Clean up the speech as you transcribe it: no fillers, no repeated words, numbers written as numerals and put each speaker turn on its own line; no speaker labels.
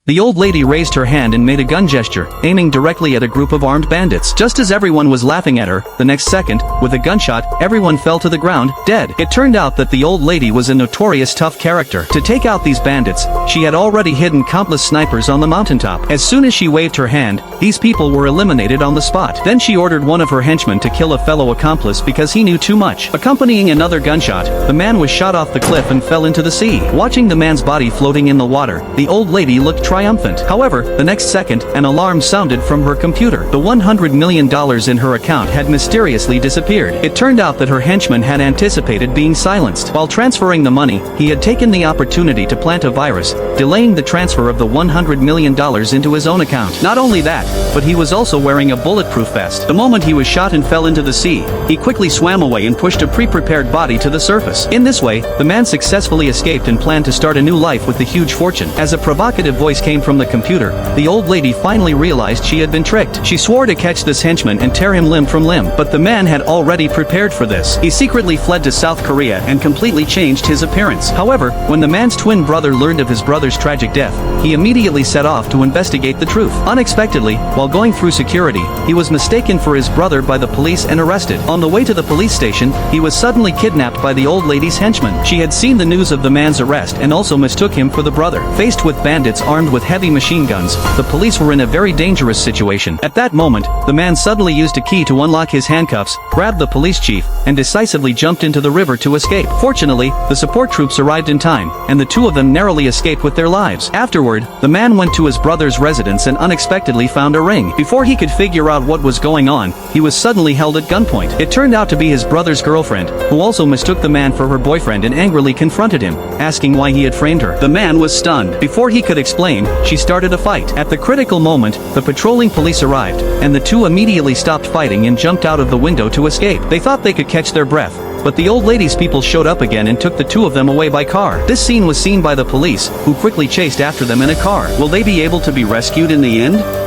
The old lady raised her hand and made a gun gesture, aiming directly at a group of armed bandits. Just as everyone was laughing at her, the next second, with a gunshot, everyone fell to the ground, dead. It turned out that the old lady was a notorious tough character. To take out these bandits, she had already hidden countless snipers on the mountaintop. As soon as she waved her hand, these people were eliminated on the spot. Then she ordered one of her henchmen to kill a fellow accomplice because he knew too much. Accompanying another gunshot, the man was shot off the cliff and fell into the sea. Watching the man's body floating in the water, the old lady looked triumphant. However, the next second, an alarm sounded from her computer. The $100 million in her account had mysteriously disappeared. It turned out that her henchman had anticipated being silenced. While transferring the money, he had taken the opportunity to plant a virus, delaying the transfer of the $100 million into his own account. Not only that, but he was also wearing a bulletproof vest. The moment he was shot and fell into the sea, he quickly swam away and pushed a pre-prepared body to the surface. In this way, the man successfully escaped and planned to start a new life with the huge fortune. As a provocative voice came from the computer, the old lady finally realized she had been tricked. She swore to catch this henchman and tear him limb from limb, but the man had already prepared for this. He secretly fled to South Korea and completely changed his appearance. However, when the man's twin brother learned of his brother's tragic death, he immediately set off to investigate the truth. Unexpectedly, while going through security, he was mistaken for his brother by the police and arrested. On the way to the police station, he was suddenly kidnapped by the old lady's henchman. She had seen the news of the man's arrest and also mistook him for the brother. Faced with bandits armed with heavy machine guns, the police were in a very dangerous situation. At that moment, the man suddenly used a key to unlock his handcuffs, grabbed the police chief, and decisively jumped into the river to escape. Fortunately, the support troops arrived in time, and the two of them narrowly escaped with their lives. Afterward, the man went to his brother's residence and unexpectedly found a ring. Before he could figure out what was going on, he was suddenly held at gunpoint. It turned out to be his brother's girlfriend, who also mistook the man for her boyfriend and angrily confronted him, asking why he had framed her. The man was stunned. Before he could explain, she started a fight. At the critical moment, the patrolling police arrived, and the two immediately stopped fighting and jumped out of the window to escape. They thought they could catch their breath, but the old lady's people showed up again and took the two of them away by car. This scene was seen by the police, who quickly chased after them in a car. Will they be able to be rescued in the end?